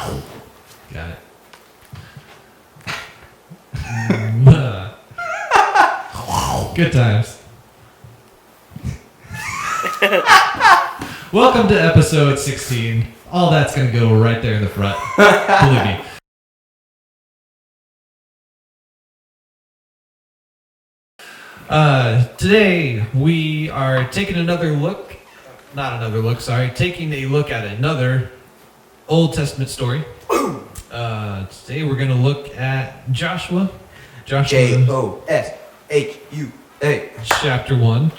Got it. Good times. Welcome to episode 16. All that's going to go right there in the front. Believe me. Today we are taking taking a look at another Old Testament story. Today we're going to look at Joshua. Joshua chapter 1.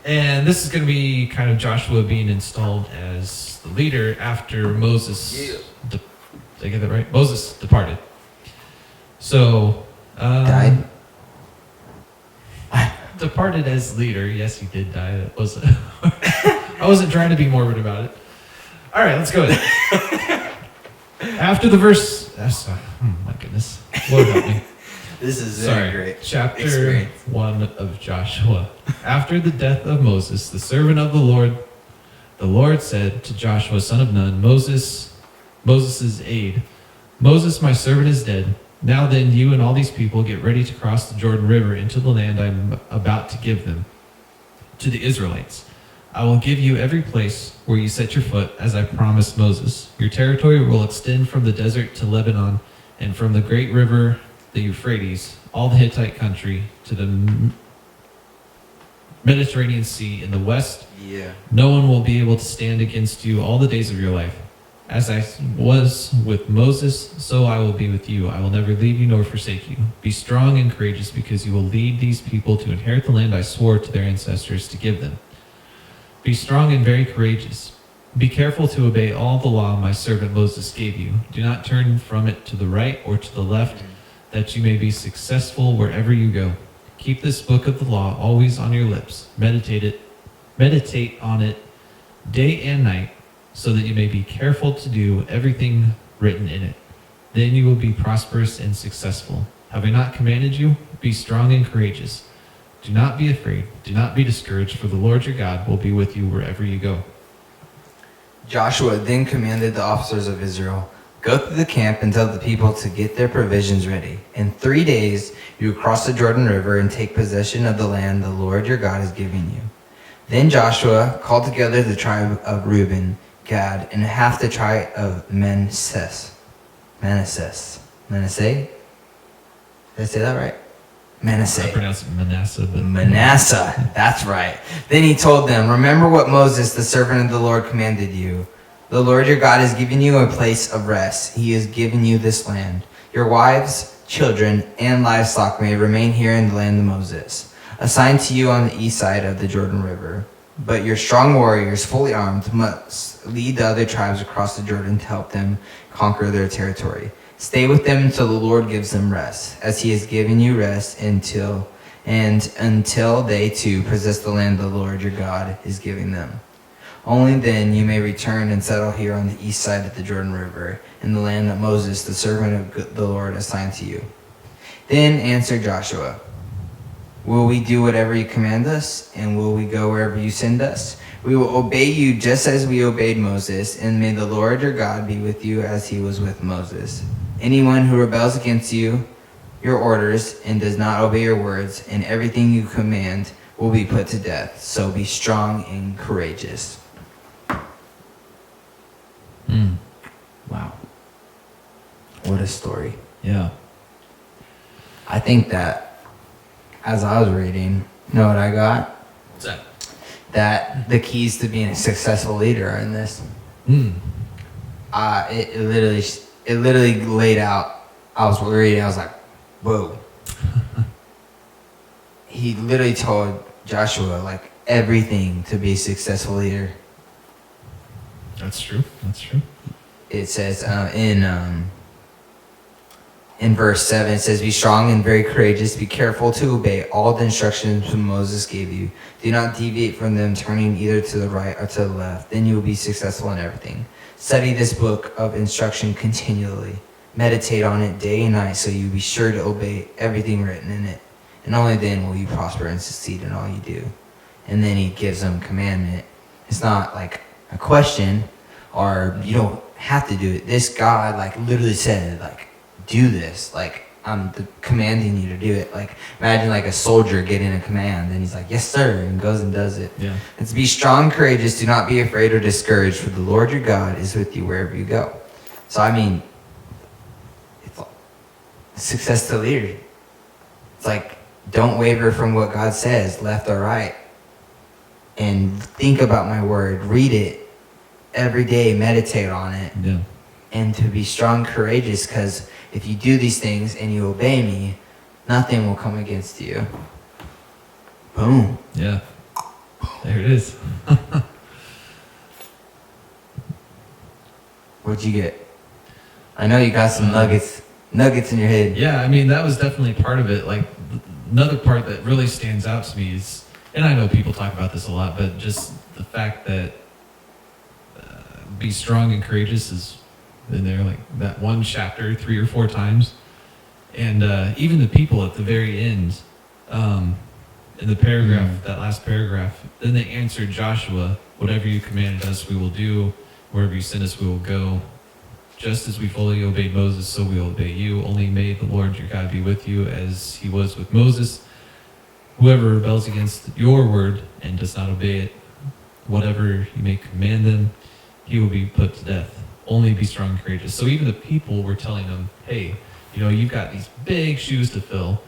And this is going to be kind of Joshua being installed as the leader after Moses. Did I get that right? Moses departed. So, died. Departed as leader. Yes, he did die. That was. I wasn't trying to be morbid about it. All right, let's go ahead. After the verse. My goodness. Lord help me. This is very great. Chapter experience. 1 of Joshua. After the death of Moses, the servant of the Lord said to Joshua, son of Nun, Moses' aide, Moses, my servant, is dead. Now then, you and all these people get ready to cross the Jordan River into the land I'm about to give them, to the Israelites. I will give you every place where you set your foot, as I promised Moses. Your territory will extend from the desert to Lebanon, and from the great river, the Euphrates, all the Hittite country, to the Mediterranean Sea in the west. Yeah. No one will be able to stand against you all the days of your life. As I was with Moses, so I will be with you. I will never leave you nor forsake you. Be strong and courageous, because you will lead these people to inherit the land I swore to their ancestors to give them. Be strong and very courageous. Be careful to obey all the law my servant Moses gave you. Do not turn from it to the right or to the left, that you may be successful wherever you go. Keep this book of the law always on your lips. Meditate on it day and night, so that you may be careful to do everything written in it. Then you will be prosperous and successful. Have I not commanded you? Be strong and courageous. Do not be afraid. Do not be discouraged, for the Lord your God will be with you wherever you go. Joshua then commanded the officers of Israel, go through the camp and tell the people to get their provisions ready. In 3 days you will cross the Jordan River and take possession of the land the Lord your God is giving you. Then Joshua called together the tribe of Reuben, Gad, and half the tribe of Manasseh. Manasseh? Did I say that right? Manasseh. I pronounce it Manasseh, but Manasseh, that's right. Then he told them, remember what Moses, the servant of the Lord, commanded you. The Lord your God has given you a place of rest. He has given you this land. Your wives, children, and livestock may remain here in the land of Moses, assigned to you on the east side of the Jordan River. But your strong warriors, fully armed, must lead the other tribes across the Jordan to help them conquer their territory. Stay with them until the Lord gives them rest, as he has given you rest until they too possess the land the Lord your God is giving them. Only then you may return and settle here on the east side of the Jordan River, in the land that Moses, the servant of the Lord, assigned to you. Then answered Joshua, will we do whatever you command us, and will we go wherever you send us? We will obey you just as we obeyed Moses, and may the Lord your God be with you as he was with Moses. Anyone who rebels against you, your orders, and does not obey your words, and everything you command will be put to death. So be strong and courageous. Wow. What a story. yeah. I think that as I was reading, you know what I got? What's that? That the keys to being a successful leader are in this. It literally laid out. I was reading, I was like, whoa. He literally told Joshua like everything to be a successful leader. That's true. It says in verse 7, it says, be strong and very courageous. Be careful to obey all the instructions Moses gave you. Do not deviate from them, turning either to the right or to the left. Then you will be successful in everything. Study this book of instruction continually. Meditate on it day and night, so you be sure to obey everything written in it. And only then will you prosper and succeed in all you do. And then he gives them commandment. It's not like a question, or you don't have to do it. This God, like, literally said, like, do this. Like, I'm commanding you to do it. Like, imagine, like, a soldier getting a command, and he's like, yes, sir, and goes and does it. Yeah. And to be strong, courageous, do not be afraid or discouraged, for the Lord your God is with you wherever you go. So, I mean, it's success to leader. It's like, don't waver from what God says, left or right. And think about my word. Read it every day. Meditate on it. Yeah. And to be strong, courageous, because if you do these things and you obey me, nothing will come against you. Boom. Yeah. There it is. What'd you get? I know you got some nuggets in your head. Yeah, I mean, that was definitely part of it. Like, another part that really stands out to me is, and I know people talk about this a lot, but just the fact that be strong and courageous is in there, like that one chapter 3 or 4 times. And even the people at the very end, in the paragraph, that last paragraph, then they answered Joshua, whatever you commanded us, we will do. Wherever you send us, we will go. Just as we fully obeyed Moses, so we will obey you. Only may the Lord your God be with you as he was with Moses. Whoever rebels against your word and does not obey it, whatever you may command them, he will be put to death. Only be strong and courageous. So even the people were telling them, hey, you've got these big shoes to fill,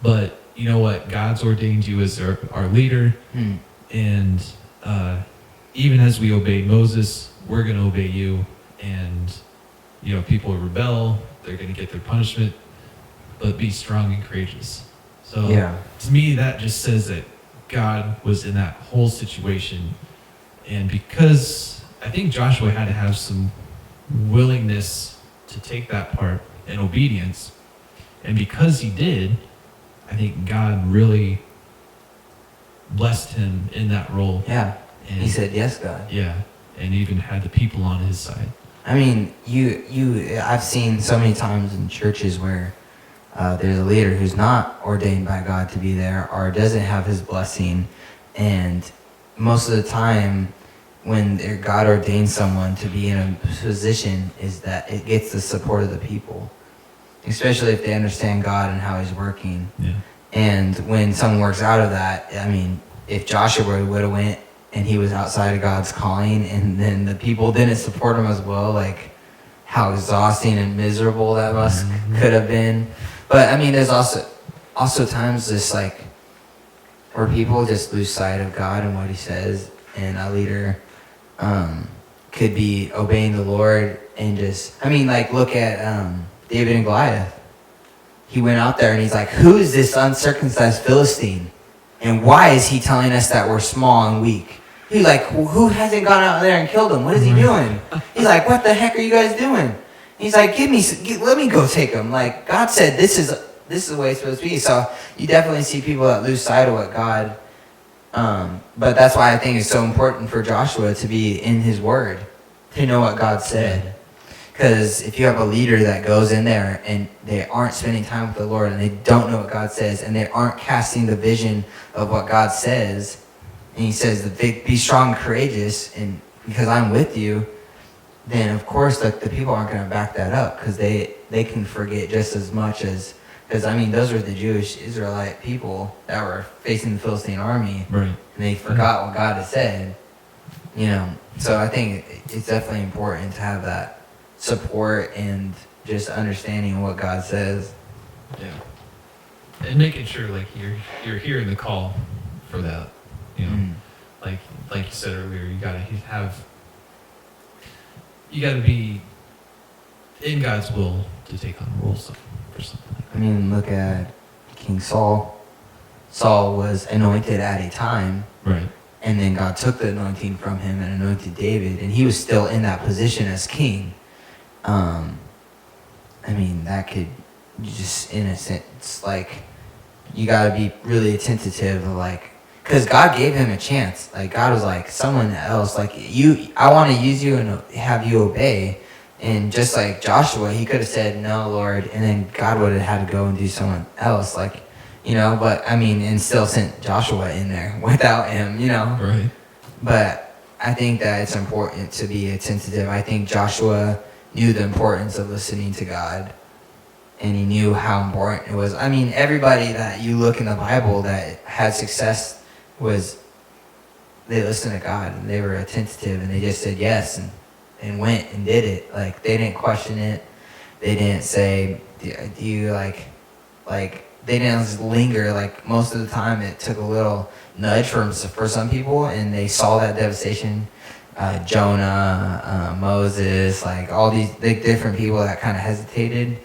but you know what? God's ordained you as our leader. And even as we obeyed Moses, we're going to obey you. And, people rebel, they're going to get their punishment, but be strong and courageous. So to me, that just says that God was in that whole situation. And because I think Joshua had to have some willingness to take that part and obedience. And because he did, I think God really blessed him in that role. Yeah. And he said, yes, God. Yeah. And even had the people on his side. I mean, I've seen so many times in churches where there's a leader who's not ordained by God to be there or doesn't have his blessing. And most of the time when God ordains someone to be in a position is that it gets the support of the people, especially if they understand God and how he's working. Yeah. And when someone works out of that, I mean, if Joshua would have went and he was outside of God's calling and then the people didn't support him as well, like how exhausting and miserable that could have been. But I mean, there's also times just like where people just lose sight of God and what he says, and a leader could be obeying the Lord and just, I mean, like look at David and Goliath. He went out there and he's like, who is this uncircumcised Philistine? And why is he telling us that we're small and weak? He's like, who hasn't gone out there and killed him? What is he doing? He's like, what the heck are you guys doing? He's like, let me go take him. Like, God said this is the way it's supposed to be. So you definitely see people that lose sight of what God, but that's why I think it's so important for Joshua to be in his word, to know what God said. Because if you have a leader that goes in there and they aren't spending time with the Lord and they don't know what God says and they aren't casting the vision of what God says, and he says, be strong and courageous and because I'm with you, then of course the people aren't going to back that up because they can forget just as much as, because I mean those were the Jewish Israelite people that were facing the Philistine army, right? And they forgot what God had said, So I think it's definitely important to have that support and just understanding what God says. Yeah. And making sure like you're hearing the call for that. Like you said earlier, you gotta be in God's will to take on roles for something like that. I mean, look at King Saul. Saul was anointed at a time. Right. And then God took the anointing from him and anointed David, and he was still in that position as king. I mean, that could just, in a sense, like, you gotta be really attentive to, like, because God gave him a chance. Like, God was like, someone else, like, I want to use you and have you obey. And just like Joshua, he could have said, no, Lord, and then God would have had to go and do someone else, like, but, I mean, and still sent Joshua in there without him, Right. But I think that it's important to be attentive. I think Joshua knew the importance of listening to God, and he knew how important it was. I mean, everybody that you look in the Bible that had success they listened to God, and they were attentive, and they just said yes, and went and did it. Like, they didn't question it. They didn't say, do you they didn't just linger. Like, most of the time it took a little nudge for some people, and they saw that devastation. Jonah, Moses, like all these different people that kind of hesitated.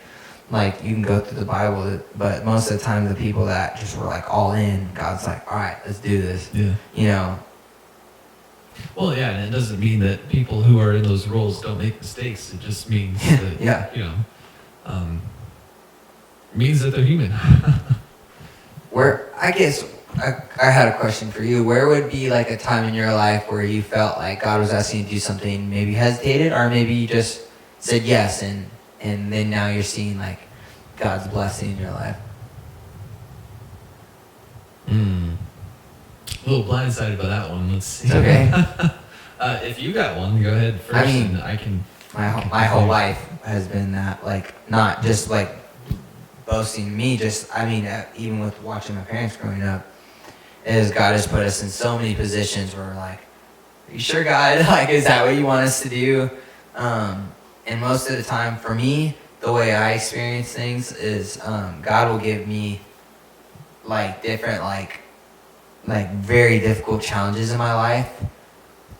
Like, you can go through the Bible, but most of the time the people that just were like all in, God's like, all right, let's do this. Yeah. You know. Well, yeah, and it doesn't mean that people who are in those roles don't make mistakes. It just means that, Yeah. Means that they're human. I guess I had a question for you. Where would be like a time in your life where you felt like God was asking you to do something, maybe hesitated, or maybe you just said yes, and then now you're seeing like God's blessing in your life? A little blindsided by that one. Let's see. It's okay. If you got one, go ahead first. I mean, and I can. My whole life has been that, like, not just like boasting me, even with watching my parents growing up, is God has put us in so many positions where we're like, are you sure, God? Like, is that what you want us to do? And most of the time, for me, the way I experience things is God will give me like different, like very difficult challenges in my life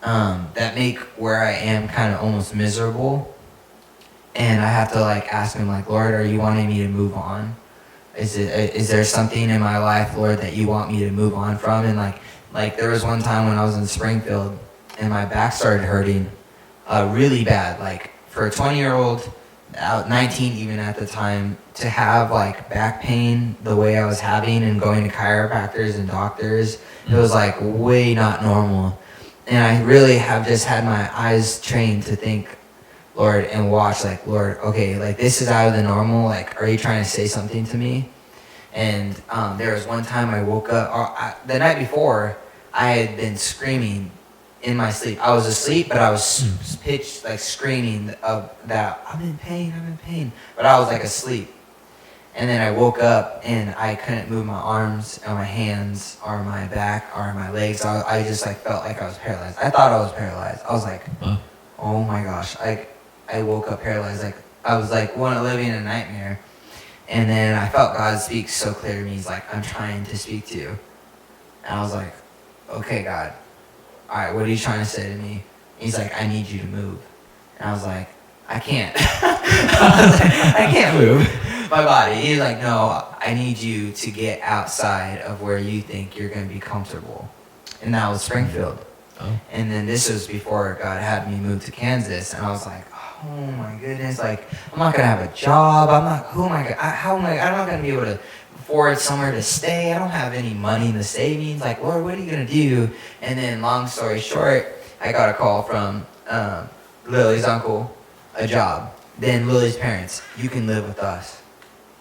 that make where I am kind of almost miserable. And I have to like ask him, like, Lord, are you wanting me to move on? Is there something in my life, Lord, that you want me to move on from? And like there was one time when I was in Springfield and my back started hurting really bad. Like, for a 20-year-old, 19 even at the time, to have like back pain the way I was having and going to chiropractors and doctors, it was like way not normal. And I really have just had my eyes trained to think, Lord, and watch, like, Lord, okay, like, this is out of the normal. Like, are you trying to say something to me? And there was one time I woke up, the night before, I had been screaming in my sleep. I was asleep, but I was pitched, like, screaming of that, I'm in pain. But I was, like, asleep. And then I woke up, and I couldn't move my arms or my hands or my back or my legs. I just, like, felt like I was paralyzed. I thought I was paralyzed. I was like, oh my gosh. I woke up paralyzed. Like, I was like living in a nightmare. And then I felt God speak so clear to me. He's like, I'm trying to speak to you. And I was like, okay, God. All right, what are you trying to say to me? He's like, I need you to move. And I was like, I can't. I can't move my body. He's like, no, I need you to get outside of where you think you're going to be comfortable. And that was Springfield. Oh. And then this was before God had me move to Kansas. And I was like, oh my goodness, like, I'm not going to have a job. I'm not going to be able to afford somewhere to stay. I don't have any money in the savings. Like, Lord, what are you going to do? And then, long story short, I got a call from Lily's uncle, a job. Then Lily's parents, you can live with us.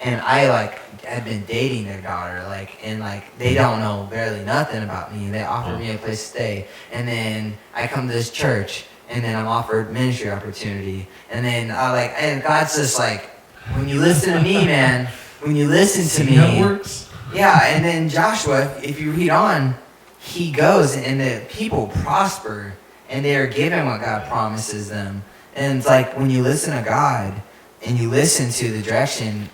And I, like, had been dating their daughter, like, and, like, they don't know barely nothing about me. They offered me a place to stay. And then I come to this church, and then I'm offered ministry opportunity. And then and God's just like, when you listen to me, man, when you listen to me. How it works. Yeah, and then Joshua, if you read on, he goes, and the people prosper, and they are given what God promises them. And it's like, when you listen to God, and you listen to the direction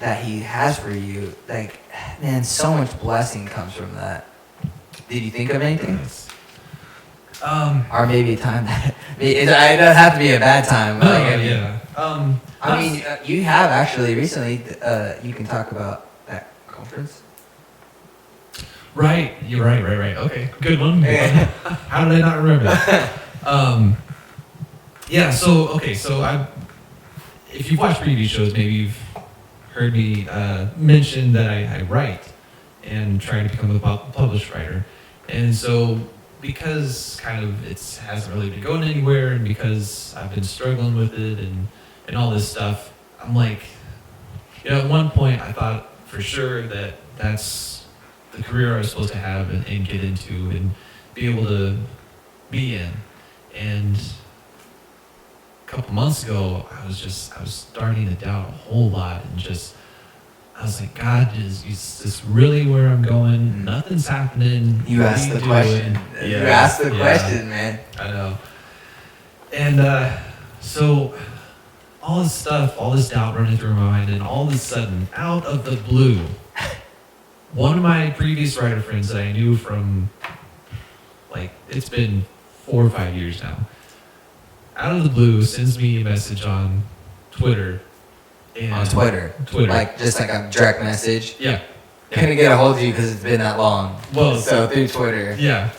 that he has for you, like, man, so much blessing comes from that. Did you think of anything? Or maybe a time that it doesn't have to be a bad time. You have actually recently. You can talk about that conference. Right, you're right. Okay, good one. How did I not remember that? So if you've watched previous shows, maybe you've heard me mention that I write and trying to become a published writer. And so, because kind of it hasn't really been going anywhere, and because I've been struggling with it and all this stuff, I'm like, at one point I thought for sure that that's the career I was supposed to have and get into and be able to be in. And a couple months ago, I was starting to doubt a whole lot, and I was like, God, is this really where I'm going? Nothing's happening. You What are asked the doing?" question. You asked the question, man. I know. And so all this stuff, all this doubt running through my mind, and all of a sudden, out of the blue, one of my previous writer friends that I knew from, like, it's been 4 or 5 years now, out of the blue sends me a message on Twitter. And On Twitter. Like, just like a direct message. Yeah. Couldn't get a hold of you because it's been that long. Well, so through Twitter. Yeah.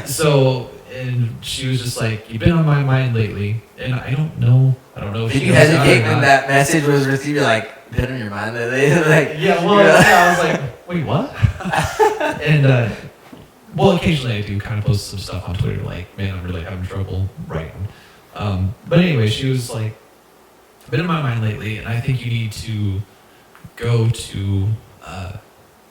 So, and she was just like, "You've been on my mind lately," and I don't know. If Did she you knows hesitate or when not. that message was received? You're like, been on your mind lately? Like, Yeah, well, yeah, I was like, wait, what? And, well, occasionally I do kind of post some stuff on Twitter, like, man, I'm really having trouble writing. But anyway, she was like, been in my mind lately, and I think you need to go to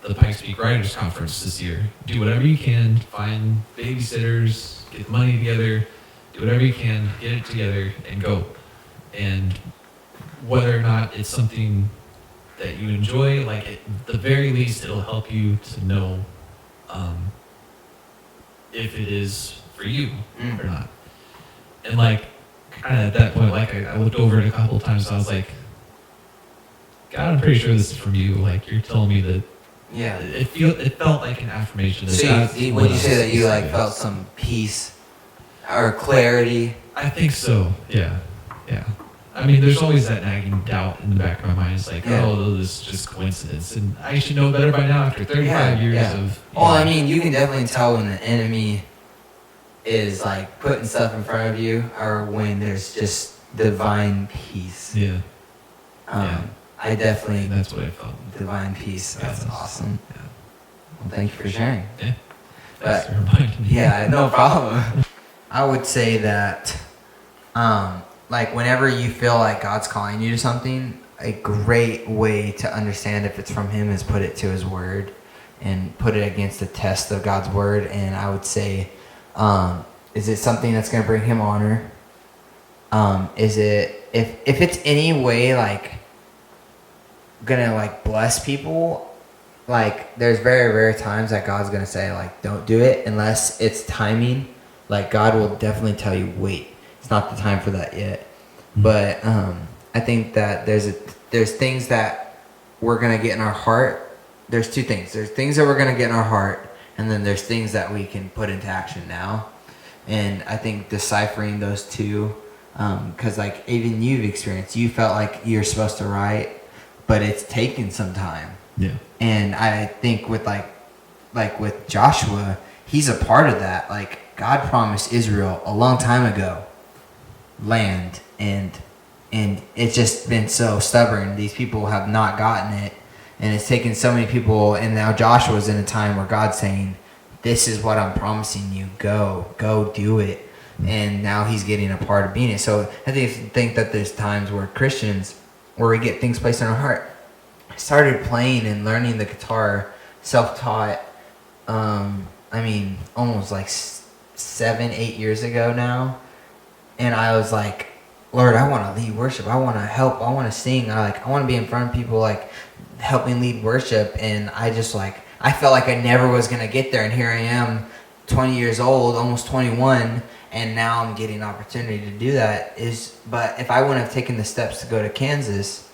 the Pikes Peak Writers Conference this year. Do whatever you can, find babysitters, get money together, do whatever you can, get it together, and go. And whether or not it's something that you enjoy, like at the very least, it'll help you to know if it is for you or not. And like, kind of at that point, like I looked over it a couple of times, and I was like, God, I'm pretty sure this is from you. Like, you're telling me that. yeah. It felt like an affirmation. That So that's would what you I'm say that you supposed like to felt some peace or clarity? I think so. Yeah. I mean, there's always that nagging doubt in the back of my mind. It's like, Yeah. oh, this is just coincidence, and I should know better by now after 35 years of. Well, I mean, you can definitely tell when the enemy is like putting stuff in front of you, or when there's just divine peace. Yeah. Yeah. I definitely That's what I felt. divine peace. That's Yeah. awesome. Yeah. Well, thank you for sharing. Yeah. But- Thanks for reminding me. Yeah, no problem. I would say that, like, whenever you feel like God's calling you to something, a great way to understand if it's from Him is put it to His Word and put it against the test of God's Word. And I would say, is it something that's going to bring Him honor? Is it, if it's any way, like, gonna, like, bless people, like, there's very rare times that God's gonna say, like, don't do it unless it's timing. Like, God will definitely tell you, wait, it's not the time for that yet. But I think that there's things that we're gonna get in our heart. There's two things. There's things that we're gonna get in our heart, and then there's things that we can put into action now. And I think deciphering those two, because like even you've experienced, you felt like you're supposed to write, but it's taken some time. Yeah. And I think with like with Joshua, he's a part of that. Like, God promised Israel a long time ago land, and it's just been so stubborn. These people have not gotten it, and it's taken so many people. And now Joshua's in a time where God's saying, this is what I'm promising you, go do it. And now he's getting a part of being it. So I think that there's times where Christians, where we get things placed in our heart. I started playing and learning the guitar, self-taught, I mean, almost like 7-8 years ago now. And I was like, Lord, I want to lead worship. I want to help. I want to sing. I want to be in front of people, like, helping lead worship. And I just, like, I felt like I never was going to get there. And here I am, 20 years old, almost 21. And now I'm getting an opportunity to do that. But if I wouldn't have taken the steps to go to Kansas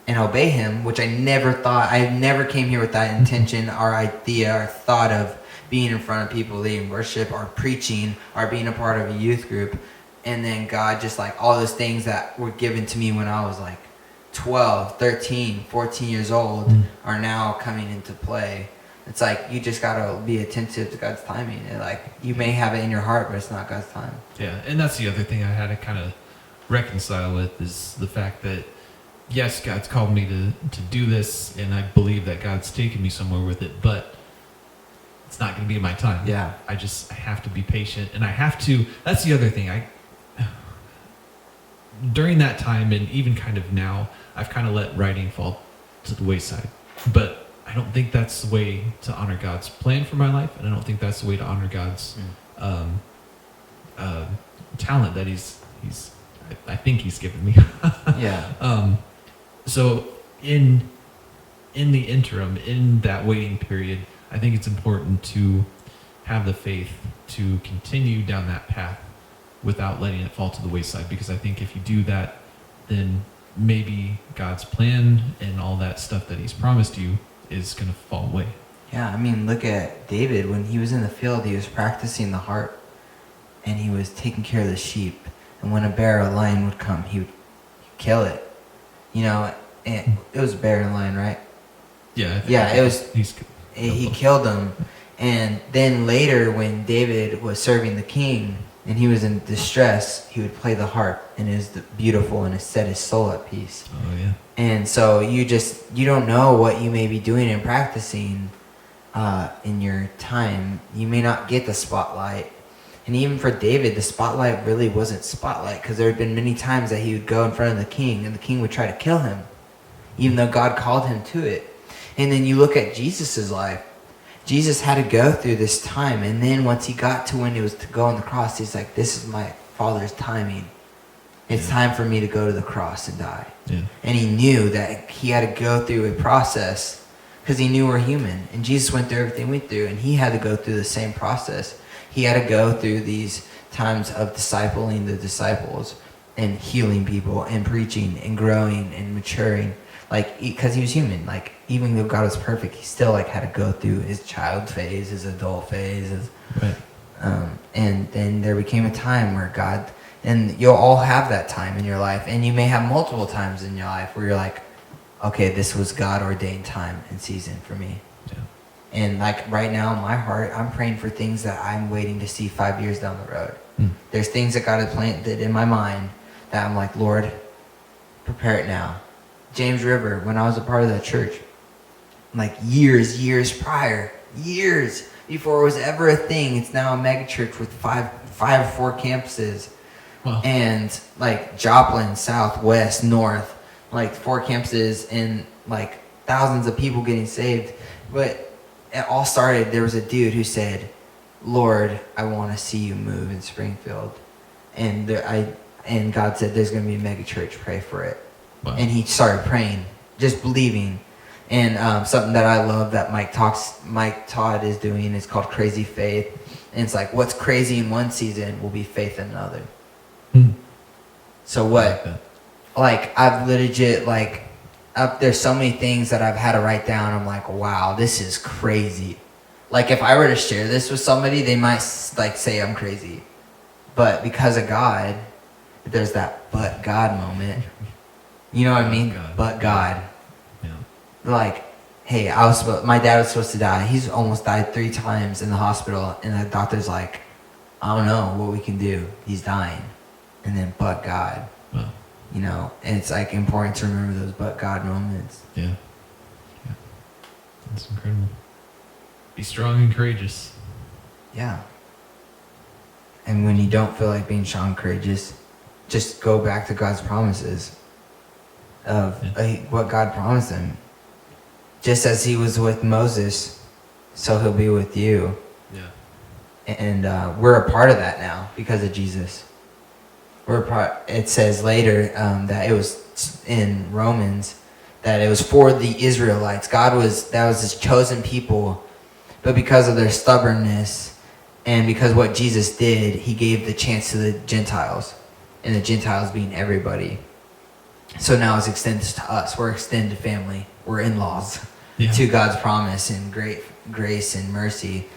and obey him, which I never thought, I never came here with that intention or idea or thought of being in front of people leading worship or preaching or being a part of a youth group. And then God just, like, all those things that were given to me when I was like 12, 13, 14 years old are now coming into play. It's like, you just got to be attentive to God's timing. And, like, you may have it in your heart, but it's not God's time. Yeah, and that's the other thing I had to kind of reconcile with is the fact that, yes, God's called me to do this, and I believe that God's taken me somewhere with it, but it's not going to be my time. Yeah. I have to be patient, and I have to, that's the other thing. During that time, and even kind of now, I've kind of let writing fall to the wayside. But I don't think that's the way to honor God's plan for my life, and I don't think that's the way to honor God's talent that I think he's given me. Yeah. So in the interim, in that waiting period, I think it's important to have the faith to continue down that path without letting it fall to the wayside. Because I think if you do that, then maybe God's plan and all that stuff that he's promised you is going to fall away. Yeah, I mean, look at David. When he was in the field, he was practicing the harp, and he was taking care of the sheep. And when a bear or a lion would come, he would kill it. You know, and it was a bear and a lion, right? Yeah. Yeah, it was. He Killed them. And then later, when David was serving the king and he was in distress, he would play the harp, and it was beautiful, and it set his soul at peace. Oh yeah. And so you don't know what you may be doing and practicing in your time. You may not get the spotlight. And even for David, the spotlight really wasn't spotlight, because there had been many times that he would go in front of the king and the king would try to kill him, even though God called him to it. And then you look at Jesus' life. Jesus had to go through this time, and then once he got to when he was to go on the cross, he's like, this is my Father's timing. It's time for me to go to the cross and die. Yeah. And he knew that he had to go through a process, because he knew we're human. And Jesus went through everything we went through, and he had to go through the same process. He had to go through these times of discipling the disciples and healing people and preaching and growing and maturing. Like, because he was human. Like, even though God was perfect, he still like had to go through his child phase, his adult phase. Right. And then there became a time where God, and you'll all have that time in your life, and you may have multiple times in your life where you're like, okay, this was God ordained time and season for me. Yeah. And like right now in my heart, I'm praying for things that I'm waiting to see 5 years down the road. There's things that God had planted in my mind that I'm like, Lord, prepare it now. James River, when I was a part of that church, like years prior, years before it was ever a thing, it's now a mega church with five or four campuses. Wow. And like Joplin, South, West, North, like 4 campuses and like thousands of people getting saved. But it all started, there was a dude who said, Lord, I want to see you move in Springfield. And God said, there's going to be a mega church, pray for it. Wow. And he started praying, just believing. And something that I love that Mike Todd is doing is called Crazy Faith. And it's like, what's crazy in one season will be faith in another. So what? Like, I've legit, like, there's so many things that I've had to write down. I'm like, wow, this is crazy. Like, if I were to share this with somebody, they might, like, say I'm crazy. But because of God, there's that but God moment. You know what I mean? God. But God. Yeah. Like, hey, my dad was supposed to die. He's almost died 3 times in the hospital. And the doctor's like, I don't know what we can do. He's dying. And then, but God. Wow. You know, and it's like important to remember those but God moments. Yeah. That's incredible. Be strong and courageous. Yeah. And when you don't feel like being strong and courageous, just go back to God's promises of what God promised him. Just as he was with Moses, so he'll be with you. Yeah. And we're a part of that now because of Jesus. It says later that it was in Romans that it was for the Israelites. that was his chosen people, but because of their stubbornness and because what Jesus did, he gave the chance to the Gentiles, and the Gentiles being everybody. So now it's extended to us. We're extended family. We're in-laws to God's promise and great grace and mercy,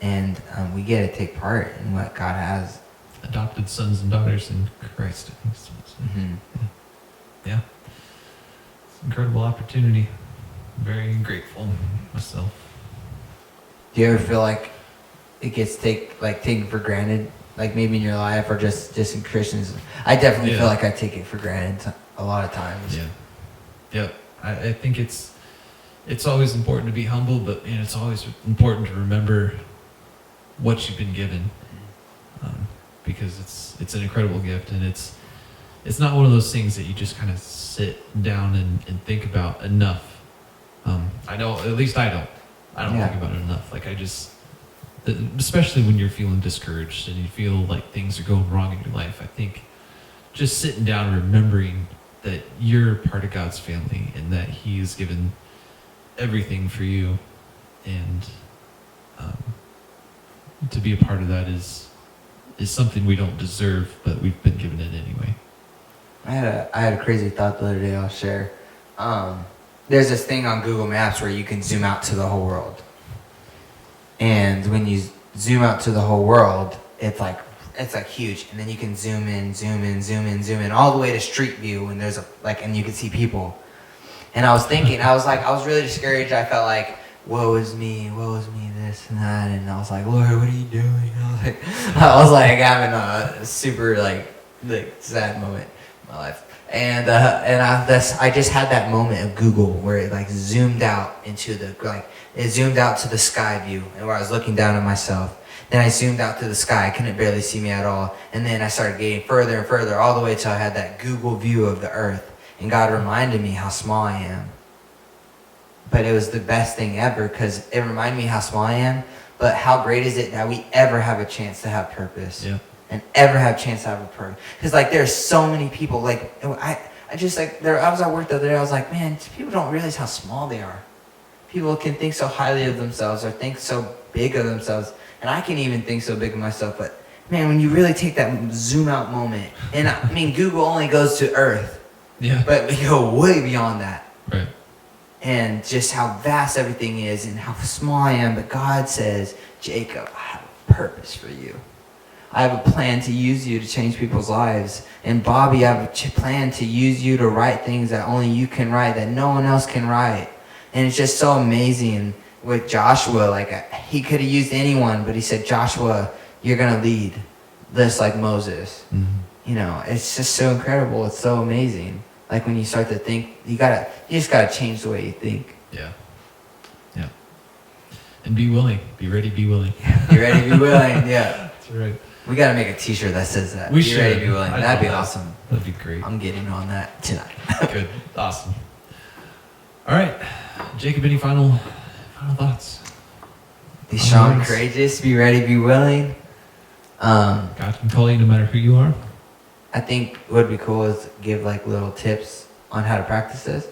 and we get to take part in what God has. Adopted sons and daughters in Christ, I think. Mm-hmm. Yeah. It's an incredible opportunity. Very grateful myself. Do you ever feel like it gets taken for granted, like maybe in your life or just in Christians? I definitely feel like I take it for granted a lot of times. Yeah. Yep. I think it's always important to be humble, but it's always important to remember what you've been given. Because it's an incredible gift, and it's not one of those things that you just kind of sit down and think about enough. I know, at least I don't think about it enough. Like, I just especially when you're feeling discouraged and you feel like things are going wrong in your life. I think just sitting down and remembering that you're part of God's family and that He has given everything for you, and to be a part of that is something we don't deserve, but we've been given it anyway. I had a crazy thought the other day I'll share. There's this thing on Google Maps where you can zoom out to the whole world. And when you zoom out to the whole world, it's like huge. And then you can zoom in, all the way to street view, and and you can see people. And I was thinking, I was really discouraged. I felt like, woe is me, this and that. And I was like, Lord, what are you doing? I was like having a super like sad moment in my life. And I just had that moment of Google where it like zoomed out into it zoomed out to the sky view, and where I was looking down at myself. Then I zoomed out to the sky. I couldn't barely see me at all. And then I started getting further and further, all the way till I had that Google view of the earth. And God reminded me how small I am. But it was the best thing ever, because it reminded me how small I am. But how great is it that we ever have a chance to have purpose? Yeah. And ever have a chance to have a purpose? Because like there's so many people. Like I was at work the other day. I was like, man, people don't realize how small they are. People can think so highly of themselves or think so big of themselves. And I can even think so big of myself. But man, when you really take that zoom out moment, and I mean, Google only goes to Earth. Yeah. But we go way beyond that. Right. And just how vast everything is and how small I am. But God says, Jacob, I have a purpose for you. I have a plan to use you to change people's lives. And Bobby, I have a plan to use you to write things that only you can write, that no one else can write. And it's just so amazing with Joshua. Like, he could have used anyone, but he said, Joshua, you're going to lead, just like Moses. Mm-hmm. You know, it's just so incredible. It's so amazing. Like when you start to think, you just gotta change the way you think. Yeah. Yeah. And be willing. Be ready, be willing. Be ready, be willing. Yeah. That's right. We gotta make a t-shirt that says that. We be should. ready, be willing. That'd be that. awesome. That'd be great. I'm getting on that tonight. Good. Awesome. All right. Jacob, any final thoughts? Be strong, courageous, be ready, be willing. God can call you no matter who you are. I think what would be cool is give like little tips on how to practice this.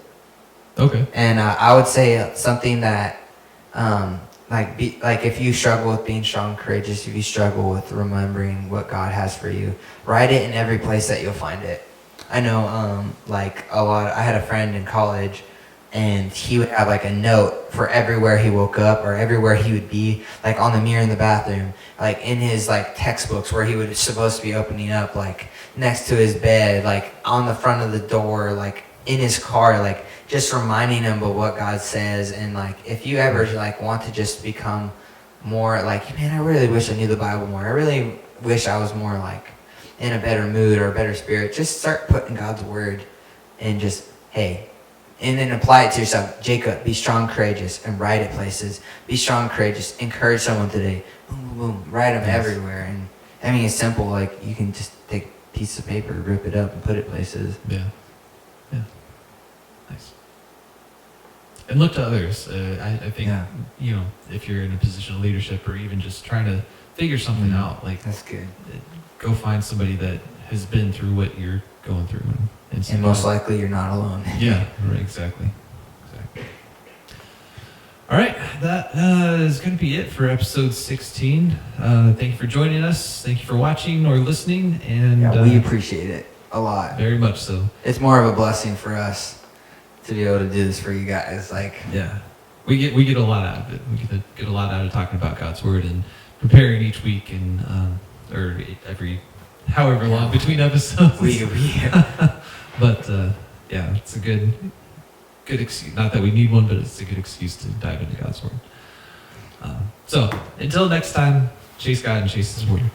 Okay. And I would say something that, if you struggle with being strong, courageous, if you struggle with remembering what God has for you, write it in every place that you'll find it. I know, I had a friend in college, and he would have like a note for everywhere he woke up or everywhere he would be, like on the mirror in the bathroom, like in his like textbooks where he was supposed to be opening up, like next to his bed, like on the front of the door, like in his car, like just reminding him of what God says. And like if you ever like want to just become more like, man, I really wish I knew the Bible more, I really wish I was more like in a better mood or a better spirit, just start putting God's word and just, hey, and then apply it to yourself. Jacob, be strong, courageous, and write it places. Be strong, courageous. Encourage someone today. Boom, boom, boom. Write them everywhere. And I mean, it's simple. Like you can just take a piece of paper, rip it up, and put it places. Yeah. Yeah. Nice. And look to others. I think, if you're in a position of leadership or even just trying to figure something out, like that's good. Go find somebody that has been through what you're going through. And most likely you're not alone. Yeah, right, exactly. All right, that is going to be it for episode 16. Thank you for joining us. Thank you for watching or listening. And we appreciate it a lot. Very much so. It's more of a blessing for us to be able to do this for you guys. Yeah, we get a lot out of it. We get a lot out of talking about God's word and preparing each week and or every however long between episodes. But it's a good excuse. Not that we need one, but it's a good excuse to dive into God's word. So until next time, chase God and chase His word.